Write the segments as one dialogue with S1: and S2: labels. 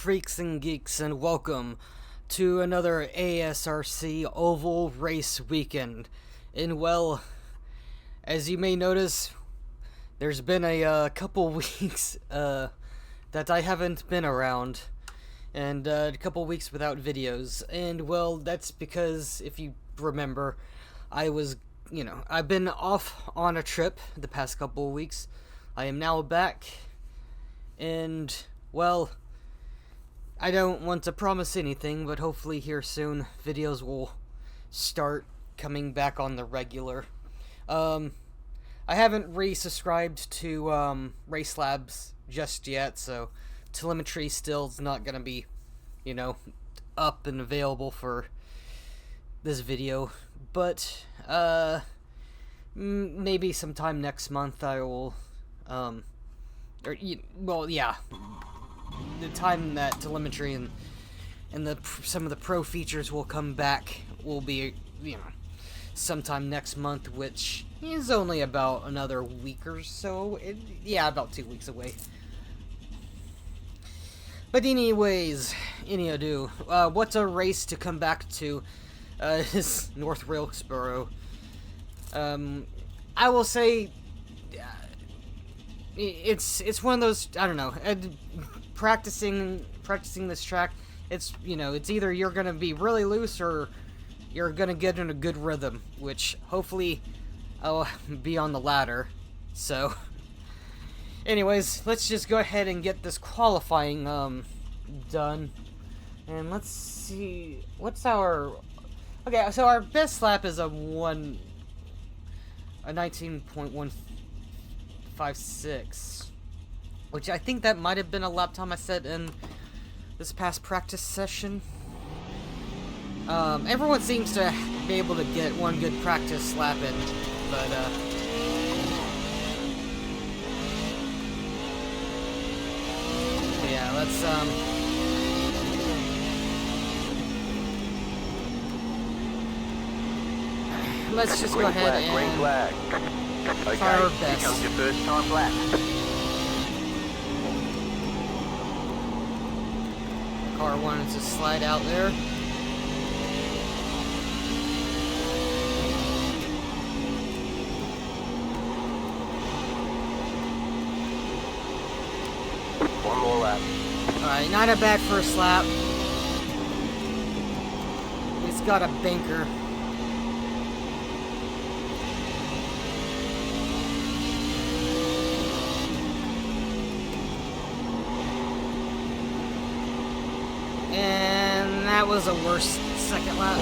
S1: freaks and geeks, and welcome to another ASRC Oval Race Weekend. And well, as you may notice, there's been a couple weeks that I haven't been around, and a couple weeks without videos. And well, that's because, if you remember, I've been off on a trip the past couple of weeks. I am now back, and well, I don't want to promise anything, but hopefully here soon videos will start coming back on the regular. I haven't resubscribed to Race Labs just yet, so telemetry still is not gonna be, up and available for this video. But maybe sometime next month I will, the time that telemetry and some of the pro features will come back will be, sometime next month, which is only about another week or so. About 2 weeks away. But anyways, any ado, what's a race to come back to is North Wilkesboro. I will say, it's one of those, I don't know, practicing this track, it's either you're gonna be really loose or you're gonna get in a good rhythm, which hopefully I'll be on the latter. So anyways, let's just go ahead and get this qualifying done, and let's see what's our so our best lap is a 19.156, which I think that might have been a lap time I set in this past practice session. Everyone seems to be able to get one good practice lap in, but yeah, let's just go ahead and try our best. Here comes your first time lap. Car wanted to slide out there.
S2: One more lap.
S1: Alright, not a bad first lap. It's got a banker. And that was a worse second lap.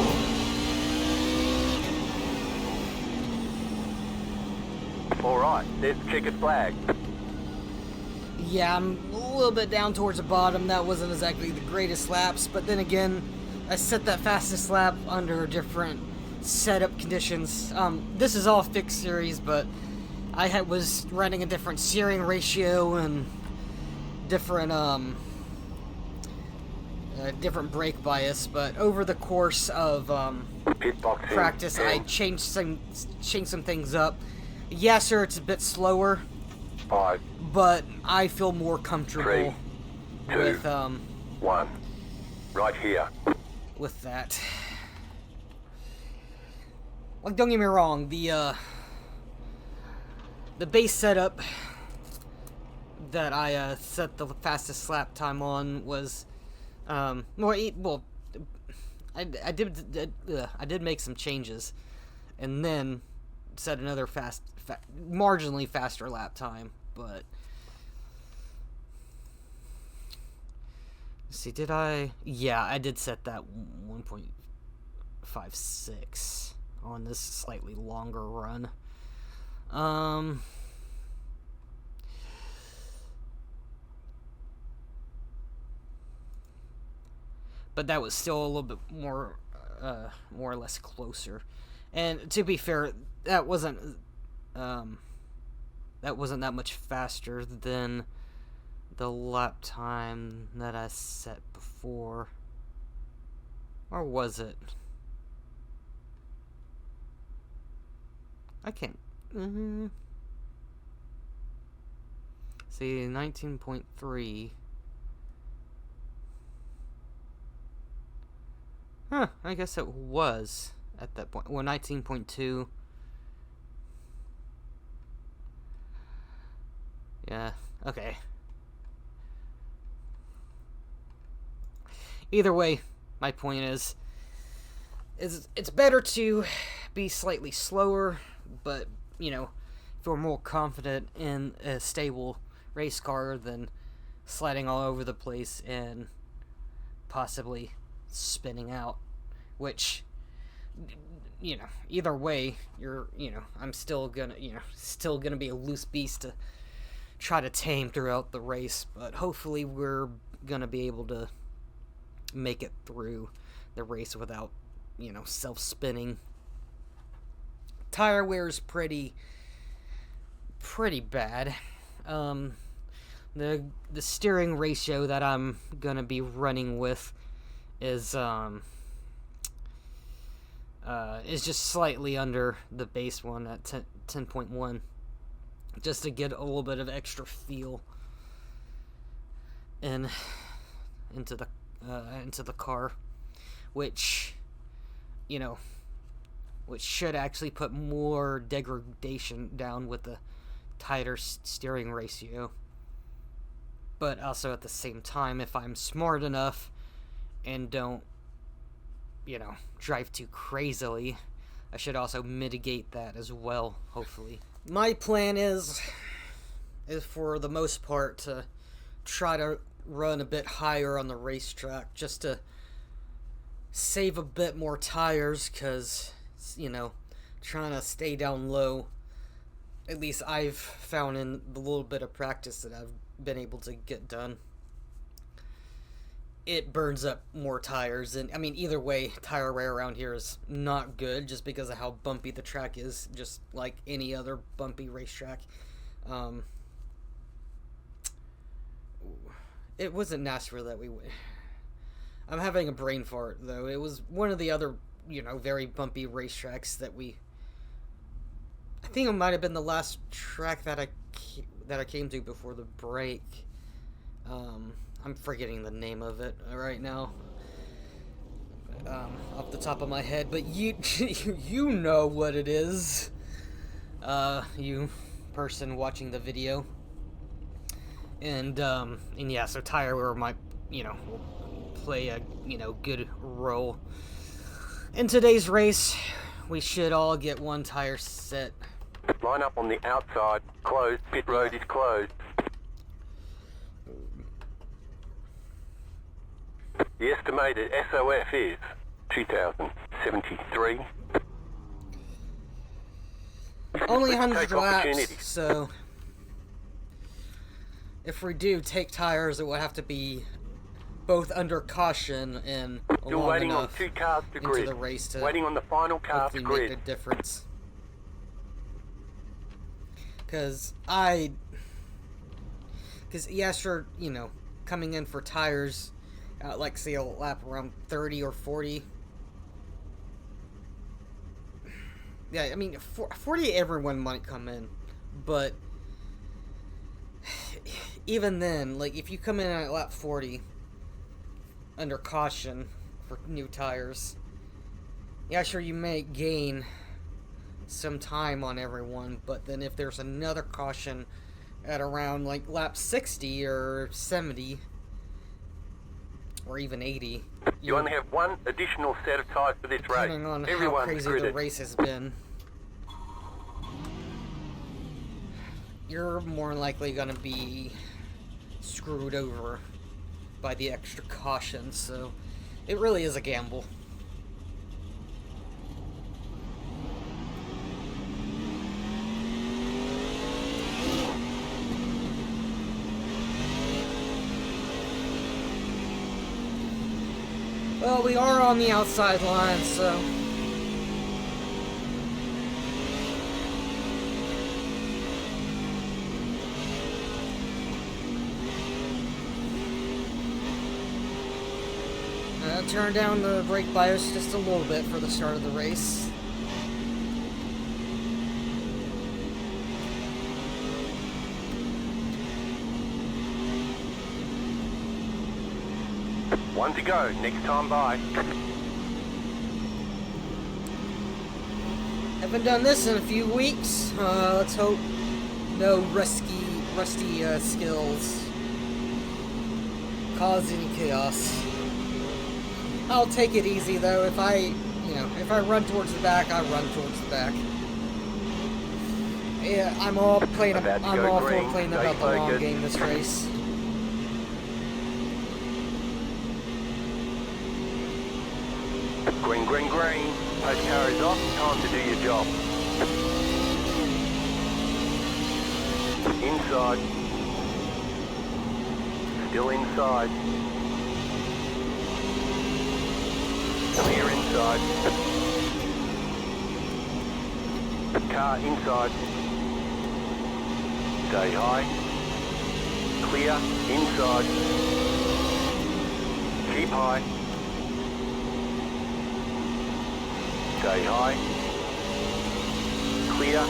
S2: Alright, there's the checkered flag.
S1: Yeah, I'm a little bit down towards the bottom. That wasn't exactly the greatest laps, but then again, I set that fastest lap under different setup conditions. This is all fixed series, but I was running a different steering ratio and different different brake bias, but over the course of practice, I changed some things up. Yeah, sure, it's a bit slower,
S2: 5,
S1: but I feel more comfortable
S2: 3, 2,
S1: with
S2: 1, right here.
S1: With that. Like, don't get me wrong, the base setup that I set the fastest lap time on was I did make some changes, and then set another marginally faster lap time. But let's see, did I? Yeah, I did set that 1.56 on this slightly longer run. But that was still a little bit more or less closer. And to be fair, that wasn't that much faster than the lap time that I set before. Or was it? I can't. See, 19.3. Huh, I guess it was at that point. Well, 19.2. Yeah, okay. Either way, my point is it's better to be slightly slower, but, you know, feel more confident in a stable race car than sliding all over the place and possibly spinning out, which, you know, either way, I'm still gonna be a loose beast to try to tame throughout the race, but hopefully we're gonna be able to make it through the race without, self-spinning. Tire wear is pretty bad. The steering ratio that I'm gonna be running with is just slightly under the base one at 10.1, just to get a little bit of extra feel into the car, which should actually put more degradation down with the tighter steering ratio. But also at the same time, if I'm smart enough and don't, drive too crazily, I should also mitigate that as well, hopefully. My plan is for the most part to try to run a bit higher on the racetrack just to save a bit more tires, because, trying to stay down low, at least I've found in the little bit of practice that I've been able to get done, it burns up more tires. And I mean, either way, tire wear around here is not good just because of how bumpy the track is, just like any other bumpy racetrack. It wasn't NASCAR that we went. I'm having a brain fart, though. It was one of the other, very bumpy racetracks that I think it might have been the last track that I came to before the break. I'm forgetting the name of it right now, off the top of my head, but you know what it is, you person watching the video. And yeah, so tire wear might, play a, good role. In today's race, we should all get one tire set.
S2: Line up on the outside, closed, pit road is closed. The estimated SOF is 2,073.
S1: Only 100
S2: Take
S1: laps,
S2: opportunity.
S1: so if we do take tires, it will have to be both under caution and
S2: You're
S1: long
S2: waiting on
S1: enough
S2: 2 cars to
S1: into
S2: grid.
S1: the race to
S2: Waiting on the final car to
S1: hopefully make
S2: grid.
S1: a difference. Because yeah, sure, coming in for tires at, like, say, a lap around 30 or 40. Yeah, I mean, 40 everyone might come in, but even then, like, if you come in at lap 40 under caution for new tires, yeah, sure, you may gain some time on everyone, but then if there's another caution at around, like, lap 60 or 70 or even 80,
S2: You only have one additional set of tires for this race.
S1: depending on how
S2: Everyone's
S1: crazy
S2: gridded.
S1: the race has been, you're more likely going to be screwed over by the extra caution, so it really is a gamble. Well, we are on the outside line, so turn down the brake bias just a little bit for the start of the race.
S2: One to go, next time by.
S1: Haven't done this in a few weeks. Let's hope no rusty skills cause any chaos. I'll take it easy though. If I run towards the back, I run towards the back. Yeah, I'm all for playing about the long game this race.
S2: Green, green, green. Post carries off. Time to do your job. Inside. Still inside. Clear inside. Car inside. Stay high. Clear inside. Keep high. Stay high. Clear.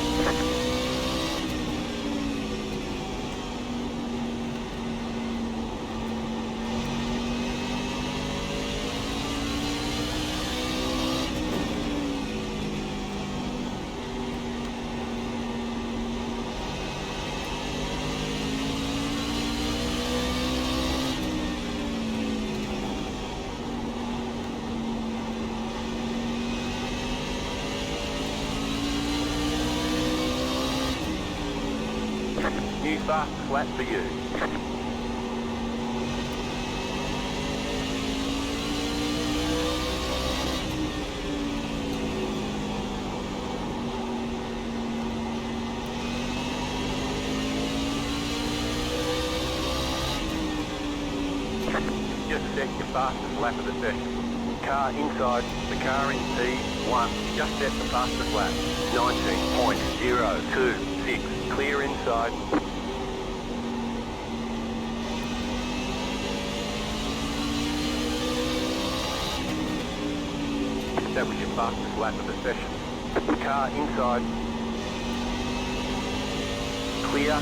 S2: New fast flat for you. Just set your fastest lap of the session. Car inside, the car in P1. Just set the fastest lap. 19.026. Clear inside. That was your fastest lap of the session. Car inside. Clear.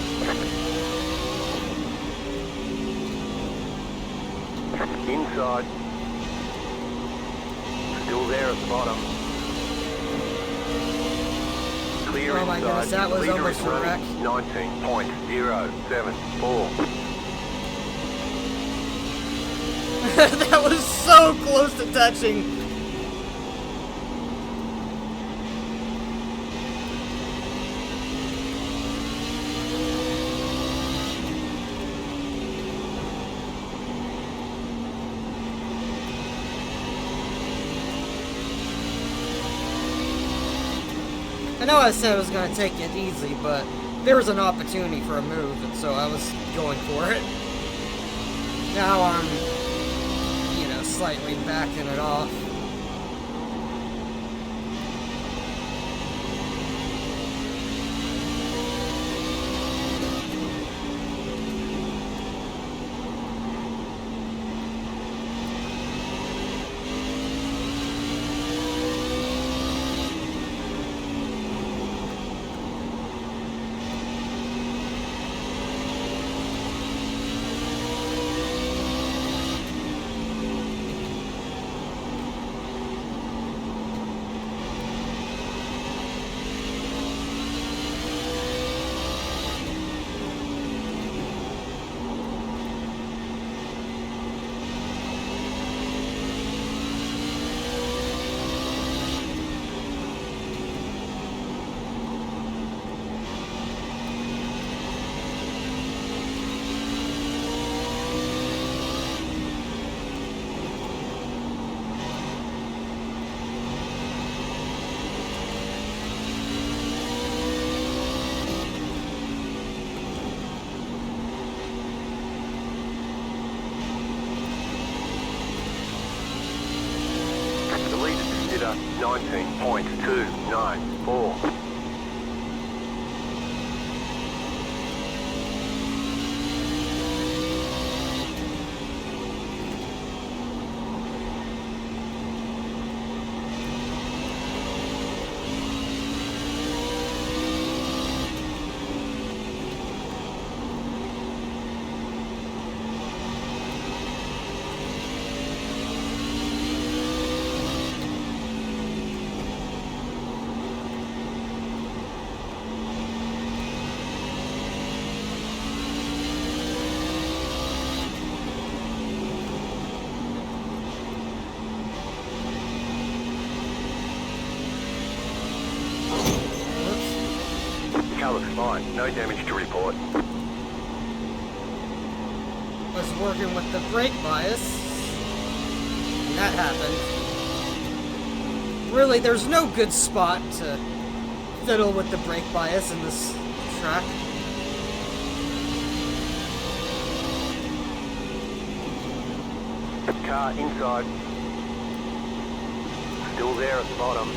S2: Inside. Still there at the bottom. Clear
S1: oh my
S2: inside.
S1: goodness, that was
S2: Leader
S1: almost
S2: is
S1: a
S2: running.
S1: wreck.
S2: 19.074.
S1: That was so close to touching. I know I said I was going to take it easy, but there was an opportunity for a move, and so I was going for it. Now I'm, slightly backing it off.
S2: The leader consider 19.294. looks fine. No damage to report.
S1: Was working with the brake bias. And that happened. Really, there's no good spot to fiddle with the brake bias in this track.
S2: Car inside. Still there at the bottom.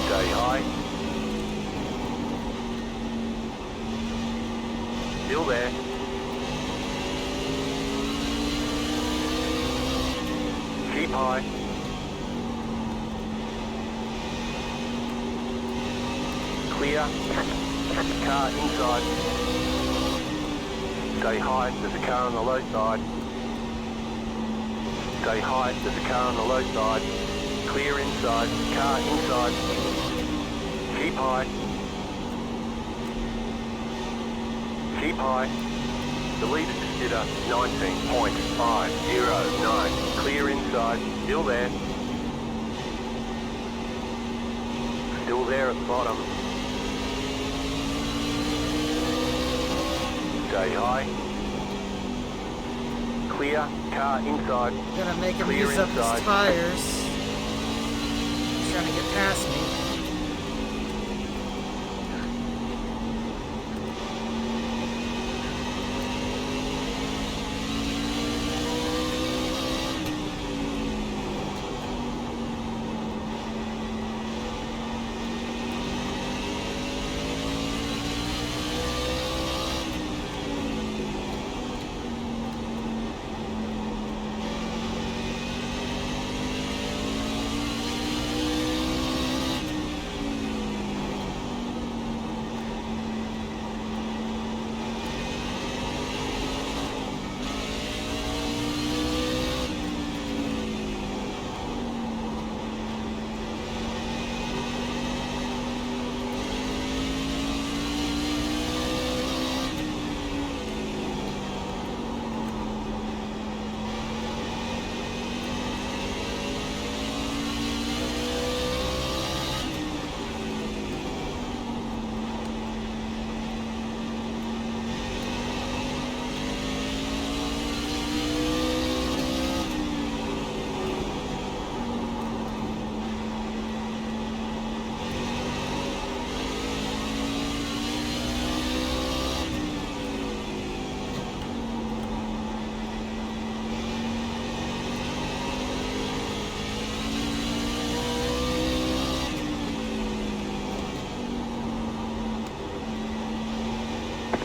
S2: Stay high. Still there. Keep high. Clear. Car inside. Stay high, there's a car on the low side. Stay high, there's a car on the low side. Clear inside, car inside. Keep high. Keep high. The leader just did a 19.509. Clear inside, still there. Still there at the bottom. Stay high. Clear. Car inside.
S1: Gonna make him
S2: Clear
S1: use up
S2: inside.
S1: his tires. He's trying to get past me.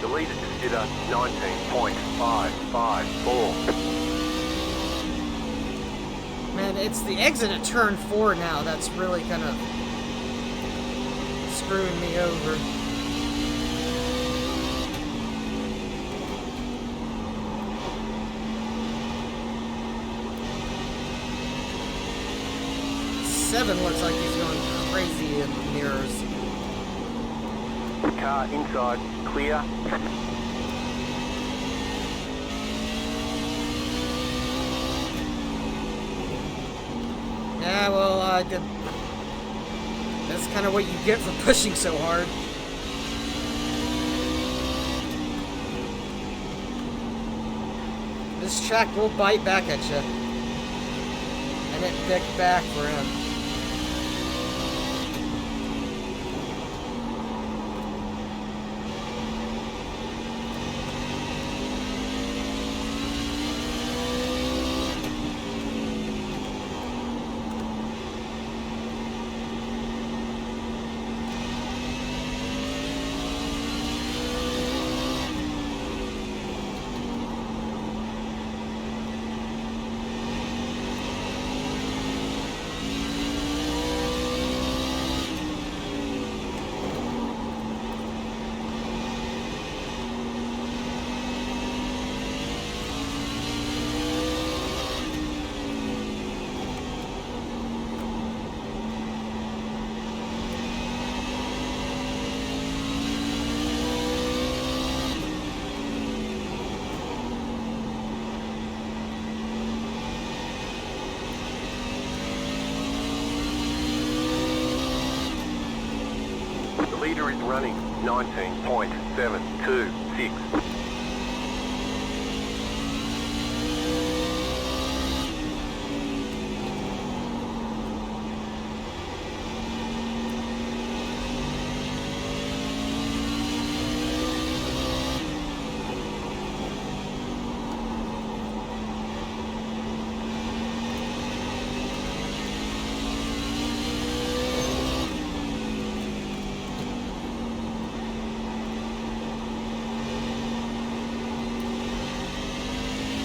S2: The leader just did a 19.554.
S1: Man, it's the exit at turn 4 now that's really kind of screwing me over. Seven looks like he's going crazy in the mirrors.
S2: Car inside. Clear.
S1: Yeah, well, that's kind of what you get for pushing so hard. This track will bite back at you. And it bit back for him.
S2: leader is running 19.726.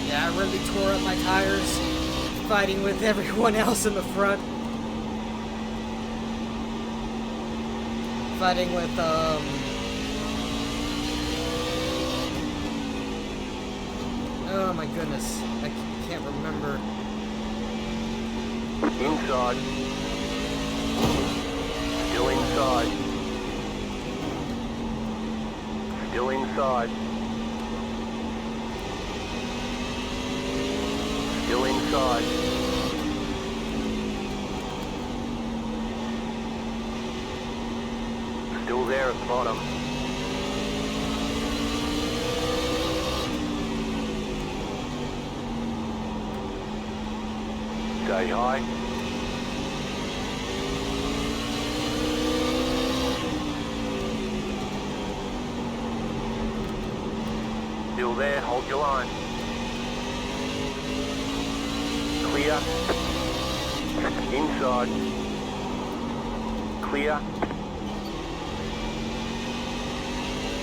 S1: Yeah, I really tore up my tires fighting with everyone else in the front. Fighting with, oh my goodness, I can't remember.
S2: Inside. Still inside. Still inside. Still inside. Still there at the bottom. Stay high. Still there, hold your line. Clear. Inside. Clear.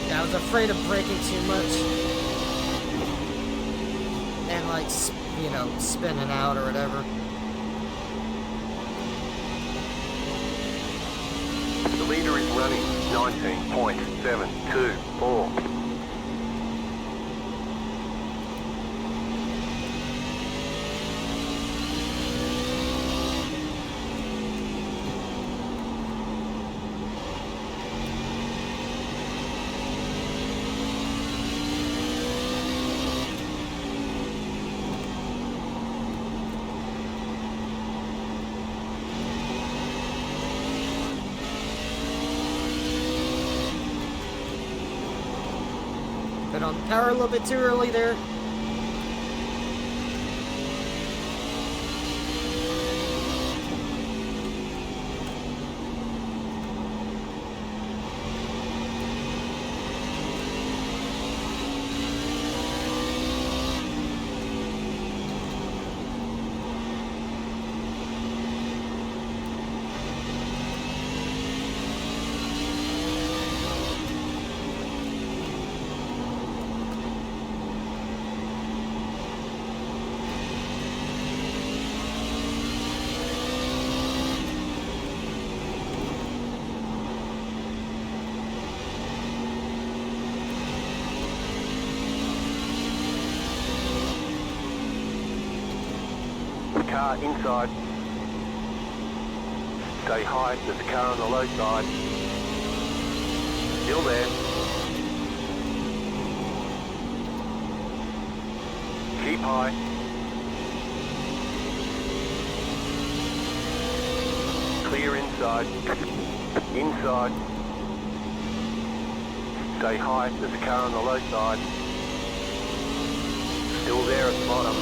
S1: Yeah, I was afraid of braking too much. And like, you know, spinning out or whatever.
S2: The leader is running 19.724.
S1: Been on the power a little bit too early there.
S2: Car inside. Stay high, there's a car on the low side. Still there. Keep high. Clear inside. Inside. Stay high, there's a car on the low side. Still there at the bottom.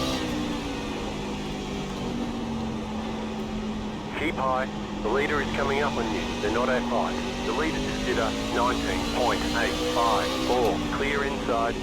S2: Keep high. The leader is coming up on you. They're not at fight. The leader just did a 19.854. Clear inside.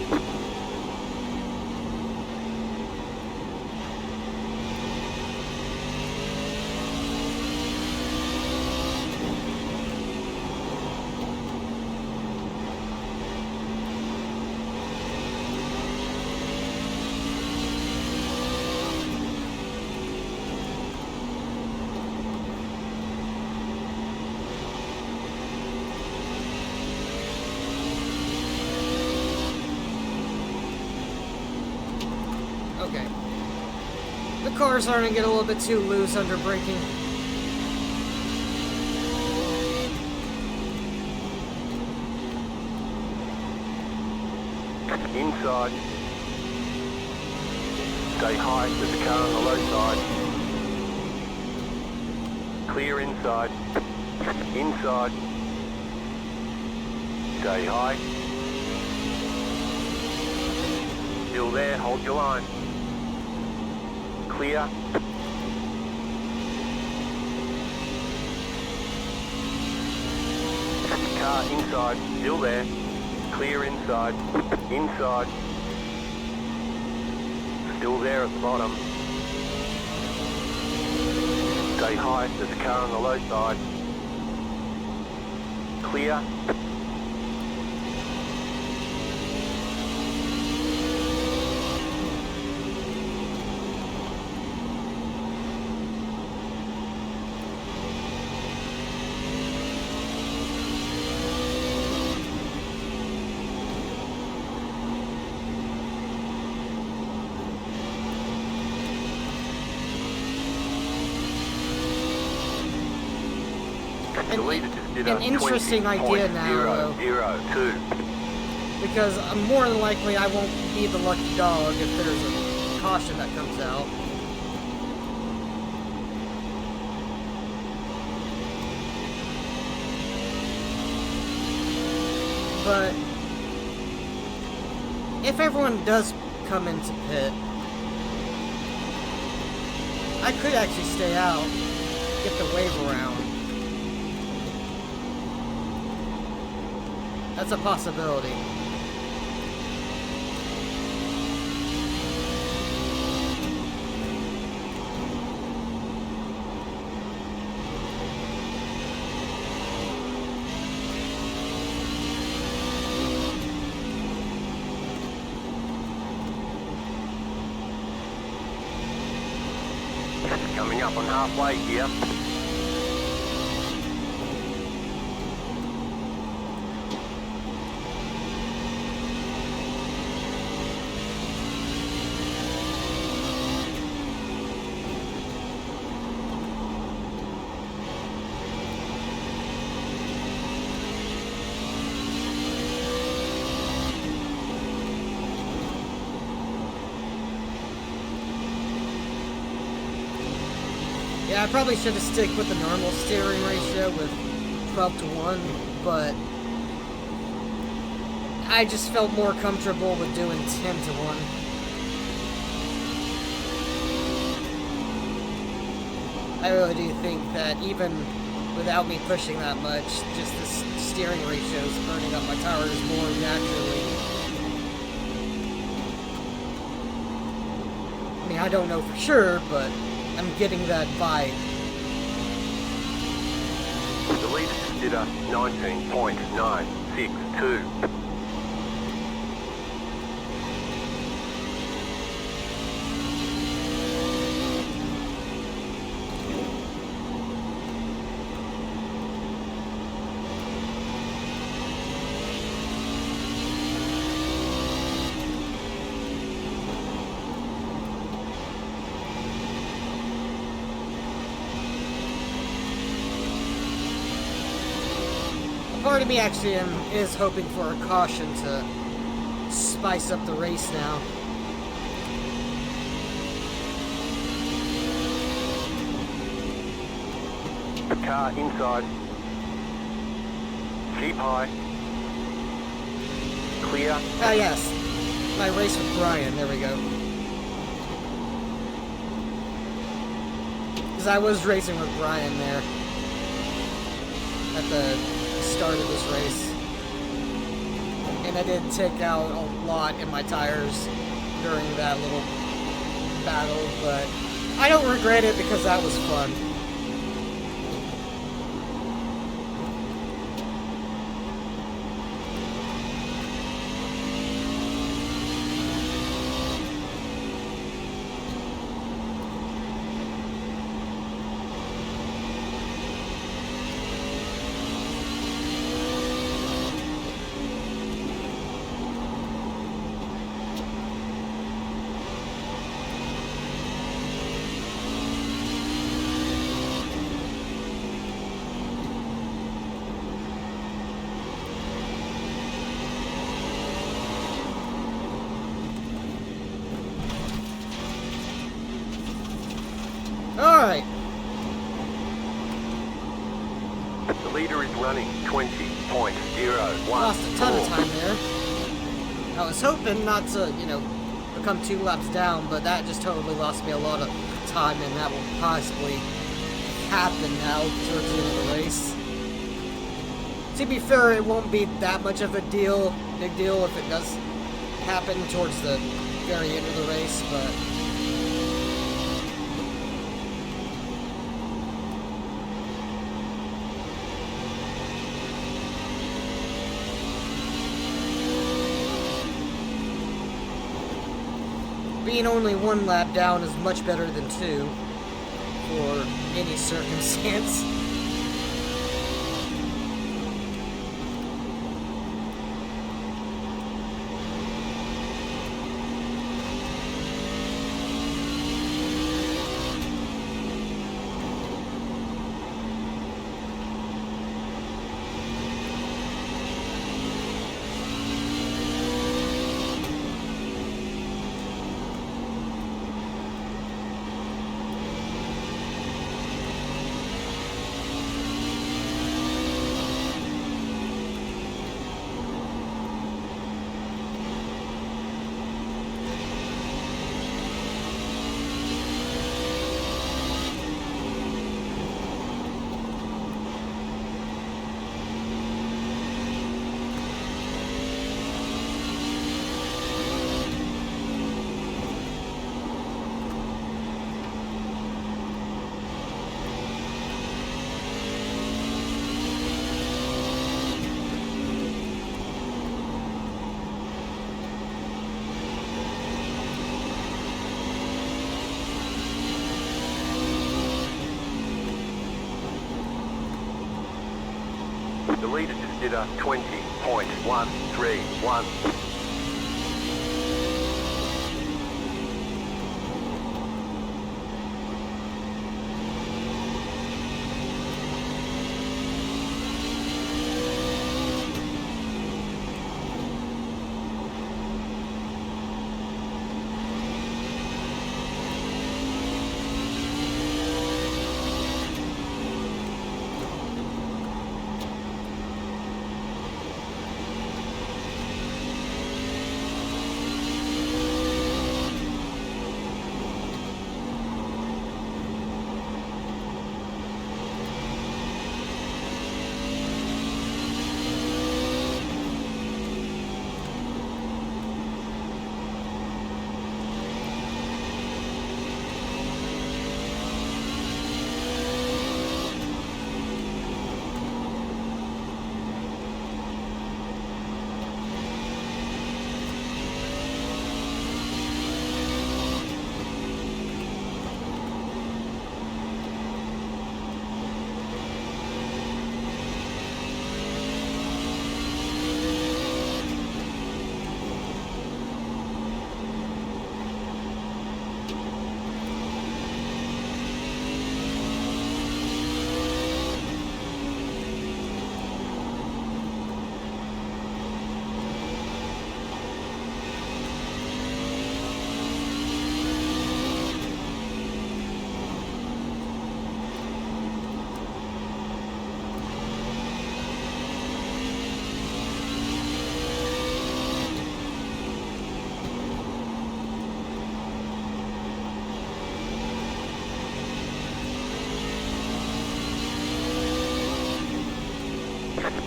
S1: Okay. The car's starting to get a little bit too loose under braking.
S2: Inside. Stay high, there's a car on the low side. Clear inside. Inside. Stay high. Still there, hold your line. Clear. Car inside, still there. Clear inside. Inside. Still there at the bottom. Stay high, there's a car on the low side. Clear.
S1: An interesting idea now, though. Because more than likely I won't be the lucky dog if there's a caution that comes out. But if everyone does come into pit, I could actually stay out, get the wave around. That's a possibility.
S2: Coming up on halfway here.
S1: Yeah, I probably should have stick with the normal steering ratio with 12 to 1, but I just felt more comfortable with doing 10 to 1. I really do think that even without me pushing that much, just the steering ratio is burning up my tires more naturally. I mean, I don't know for sure, but I'm getting that vibe.
S2: The lead did a 19.962.
S1: Part of me actually is hoping for a caution to spice up the race now.
S2: Car inside. Keep high. Clear.
S1: Ah, yes. My race with Brian. There we go. Because I was racing with Brian there at the start of this race, and I did take out a lot in my tires during that little battle, but I don't regret it because that was fun. Alright.
S2: The leader is running 20.
S1: Lost a ton of time there. I was hoping not to, you know, become 2 laps down, but that just totally lost me a lot of time, and that will possibly happen now towards the end of the race. To be fair, it won't be that much of a big deal if it does happen towards the very end of the race, but being only 1 lap down is much better than 2 for any circumstance.
S2: The leader just did a 20.131.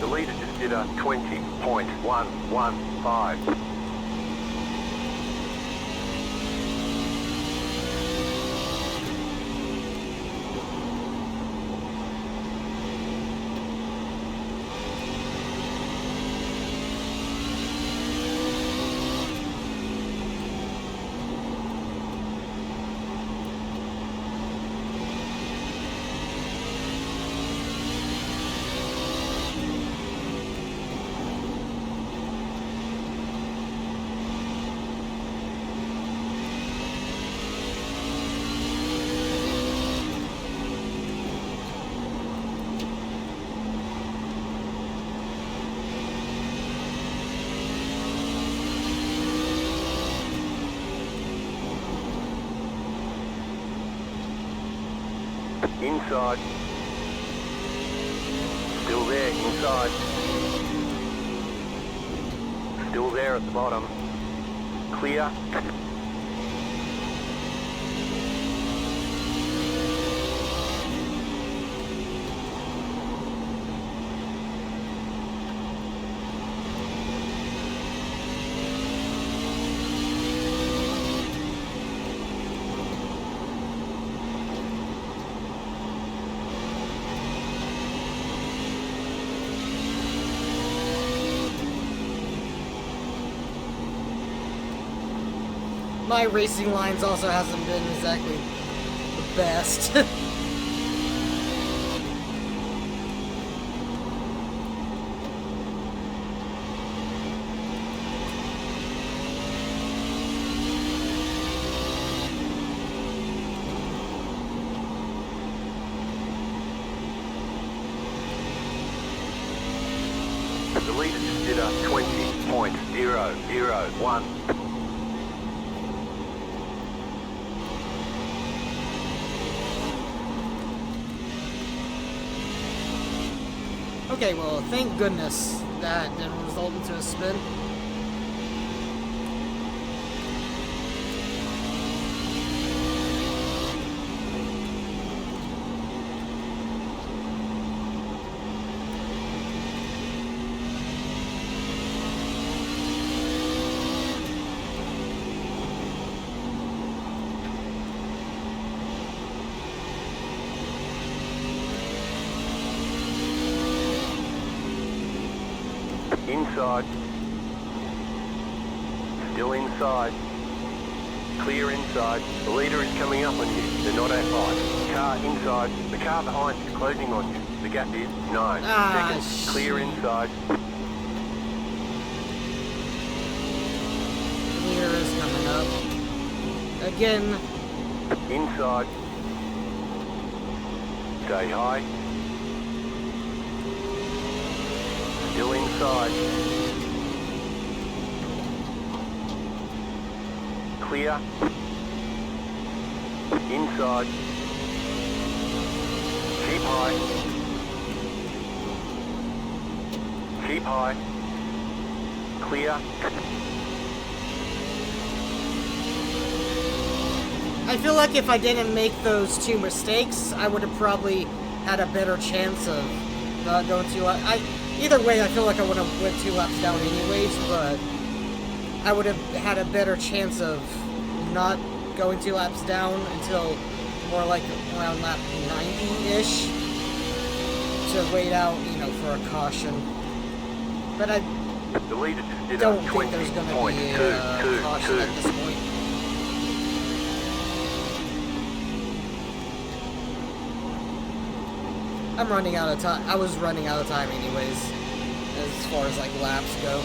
S2: The leader just did a 20.115. Inside. Still there, inside. Still there at the bottom. Clear.
S1: My racing lines also hasn't been exactly the best.
S2: The leader just did a 20.001.
S1: Okay, well, thank goodness that didn't result into a spin.
S2: Inside. Still inside. Clear inside. The leader is coming up on you. They're not at five. Car inside. The car behind is closing on you. The gap is 9 seconds. Clear inside.
S1: Clear is coming up. Again.
S2: Inside. Stay high. Still inside. Clear. Inside. Keep high. Keep high. Clear.
S1: I feel like if I didn't make those two mistakes, I would have probably had a better chance of not going too loud. Either way, I feel like I would have went 2 laps down anyways, but I would have had a better chance of not going 2 laps down until more like around lap 90-ish to wait out, you know, for a caution. But I
S2: The leader just did
S1: don't
S2: a
S1: think there's going to be a caution at this point. I'm running out of time. I was running out of time anyways, as far as like laps go.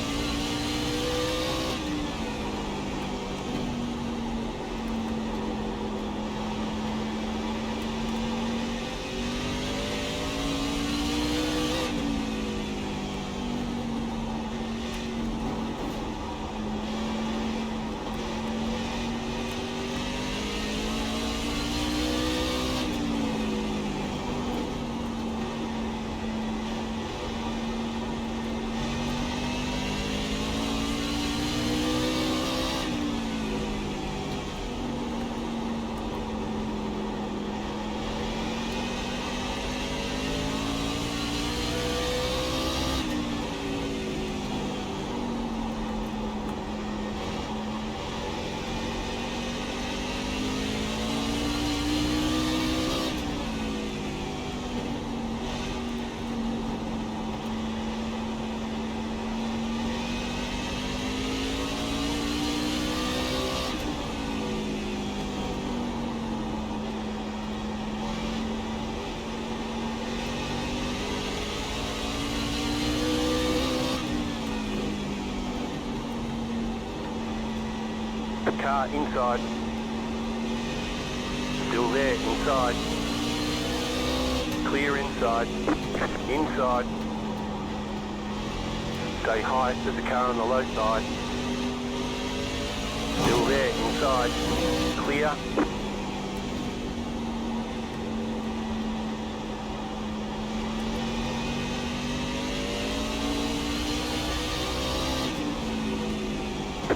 S2: Car inside. Still there, inside. Clear inside. Inside. Stay high, there's a car on the low side. Still there, inside. Clear.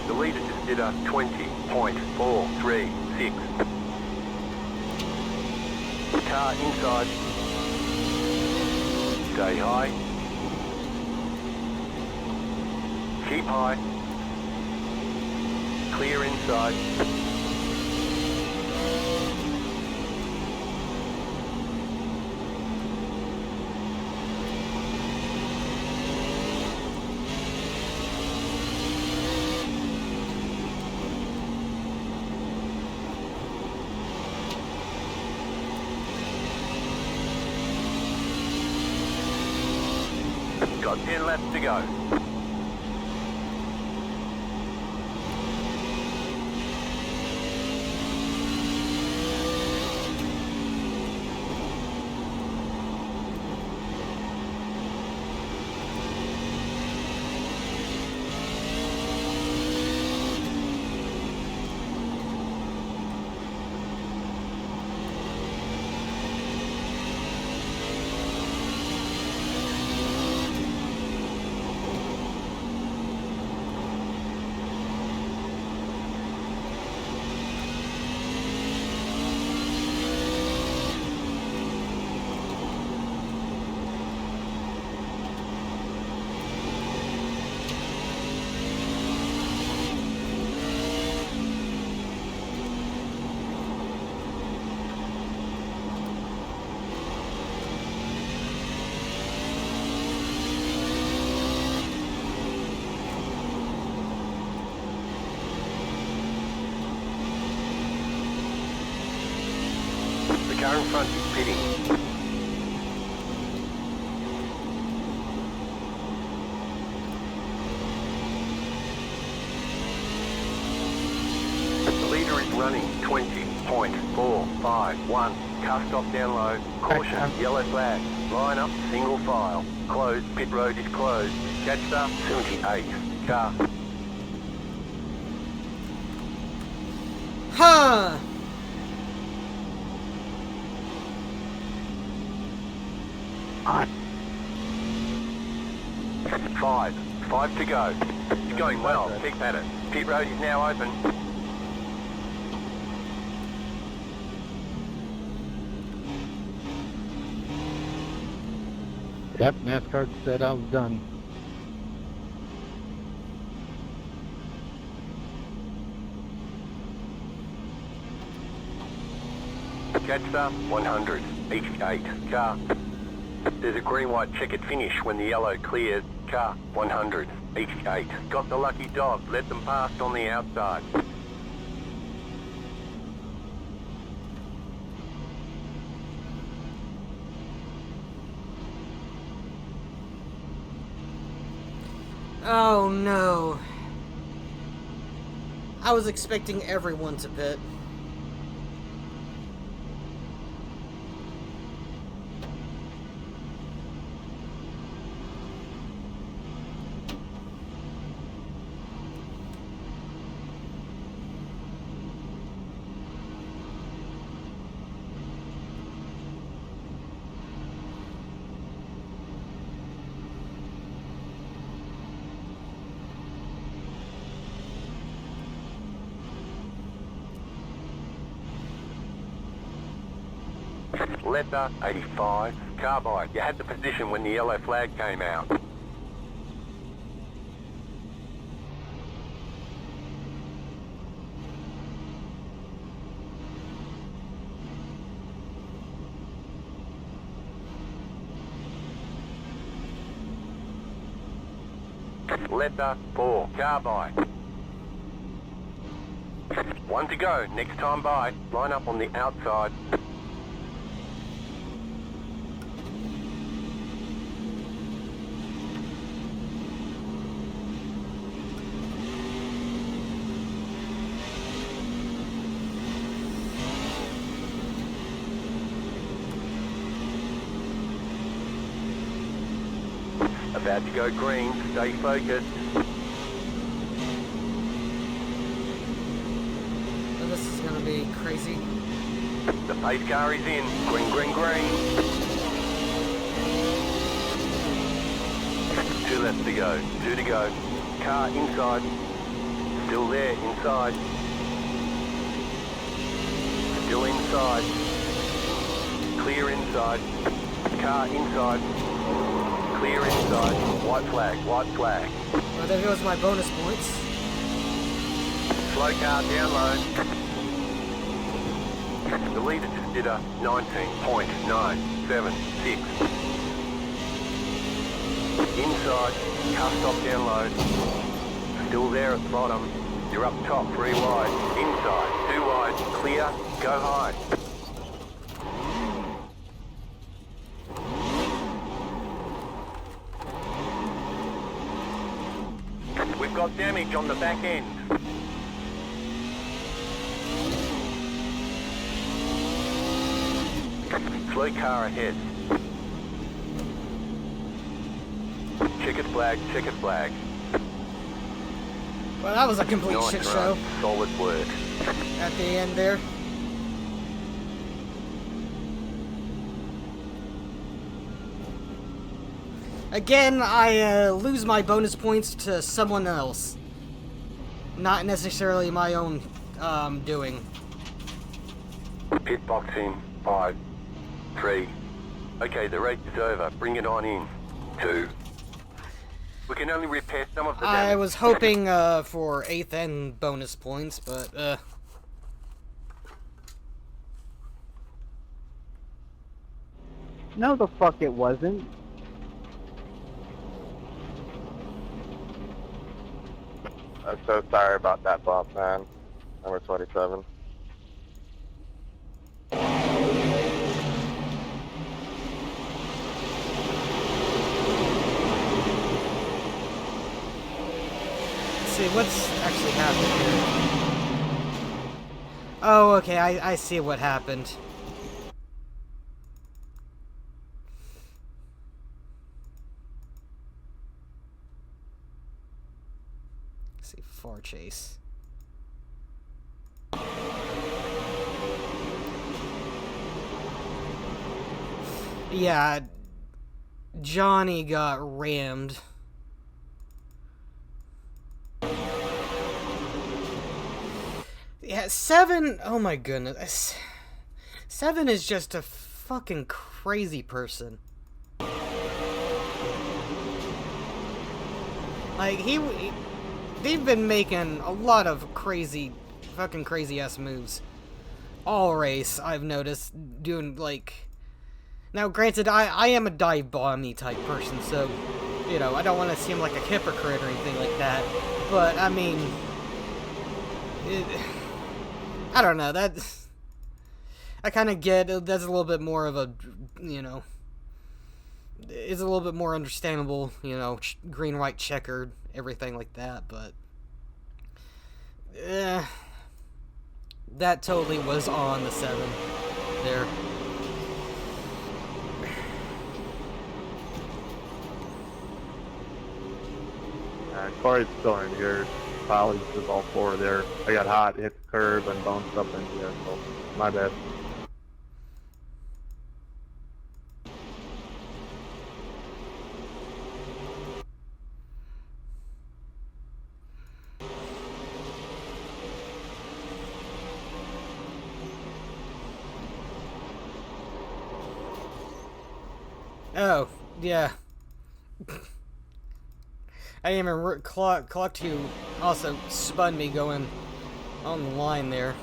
S2: The leader just did a 20.436. Car inside. Stay high. Keep high. Clear inside. Got 10 laps to go. The car in front is pitting. The leader is running 20.451. Car stop down low. Caution, yellow flag. Line up, single file. Closed, pit road is closed. Catch star 78. Car.
S1: Huh!
S2: Five to go. It's going well. Keep at it. Pit road is now open.
S3: Yep, NASCAR said I was done.
S2: Catch star 100. 88. Car. There's a green-white checkered finish when the yellow clears. Car 100. 88. Got the lucky dog. Let them pass on the outside.
S1: Oh no. I was expecting everyone to pit.
S2: Letter 85. Carbide. You had the position when the yellow flag came out. Letter 4. Carbide. 1 to go. Next time by. Line up on the outside. About to go green, stay focused.
S1: Oh, this is gonna be crazy.
S2: The pace car is in. Green, green, green. 2 left to go. 2 to go. Car inside. Still there, inside. Still inside. Clear inside. Car inside. Clear inside. White flag, white flag.
S1: Oh, there goes my bonus points.
S2: Slow car download. The leader just did a 19.976. Inside, car stop download. Still there at the bottom. You're up top, 3 wide. Inside, 2 wide. Clear, go high. We've got damage on the back end. Slow car ahead. Checkered flag, checkered flag.
S1: Well, that was a complete
S2: Nice
S1: shit
S2: run.
S1: show
S2: Solid work.
S1: at the end there. Again, I lose my bonus points to someone else. Not necessarily my own doing.
S2: Pit box in. 5, 3. Okay, the race is over. Bring it on in. 2. We can only repair some of the damage.
S1: I was hoping for 8th and bonus points, but
S4: No, the fuck it wasn't.
S5: I'm so sorry about that bump, man. Number 27.
S1: let's see what's actually happening here. Oh, okay, I see what happened. Let's see, far chase. Yeah, Johnny got rammed. Yeah, 7, oh my goodness. 7 is just a fucking crazy person. Like, they've been making a lot of crazy, fucking crazy-ass moves. All race, I've noticed, doing, like... Now, granted, I am a dive bomb-y type person, so, you know, I don't want to seem like a hypocrite or anything like that. But, I mean... I don't know, I kind of get, that's a little bit more of a, you know... It's a little bit more understandable, you know, green, white, checkered, everything like that, but... that totally was on the 7 there.
S5: Corey's still in here. Polly's just all 4 there. I got hot, hit the curb, and bounced up into there, so my bad.
S1: Oh, yeah. I didn't even clocked who also spun me going on the line there.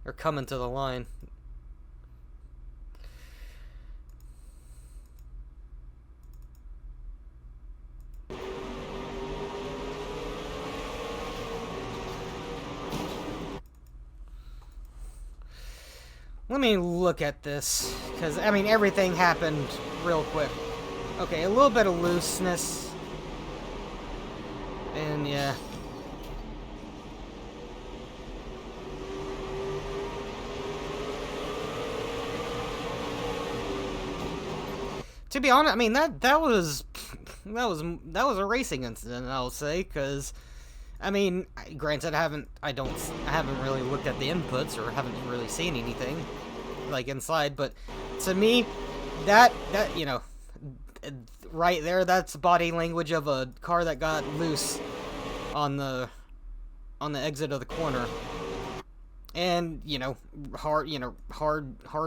S1: Or coming to the line. Let me look at this, because, I mean, everything happened real quick. Okay, a little bit of looseness. And, yeah. To be honest, I mean, that was a racing incident, I'll say, because... I mean, granted, I haven't really looked at the inputs or haven't really seen anything, like inside, but to me, that you know, right there, that's body language of a car that got loose on the exit of the corner. And, you know, hard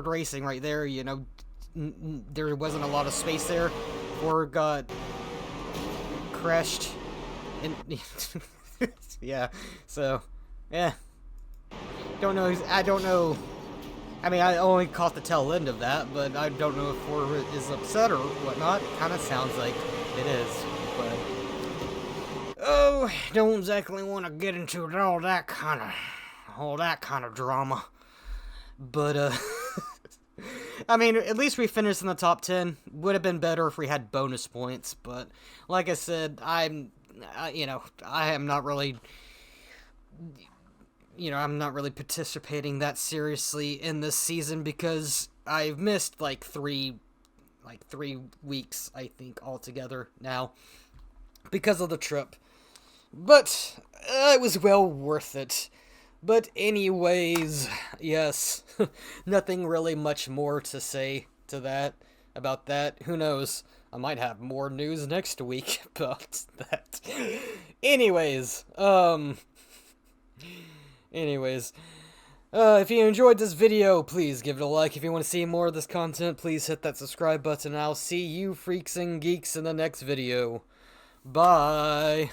S1: racing right there, you know, there wasn't a lot of space there before it got crashed. And, yeah, so, yeah. I don't know. I mean, I only caught the tail end of that, but I don't know if Ford is upset or whatnot. It kind of sounds like it is, but... Oh, don't exactly want to get into all that kind of drama. But, I mean, at least we finished in the top 10. Would have been better if we had bonus points, but like I said, I'm not really participating that seriously in this season because I've missed like three weeks, I think, altogether now because of the trip. But it was well worth it. But anyways, yes, nothing really much more to say to about that. Who knows? I might have more news next week about that. Anyways, if you enjoyed this video, please give it a like. If you want to see more of this content, please hit that subscribe button. I'll see you freaks and geeks in the next video. Bye.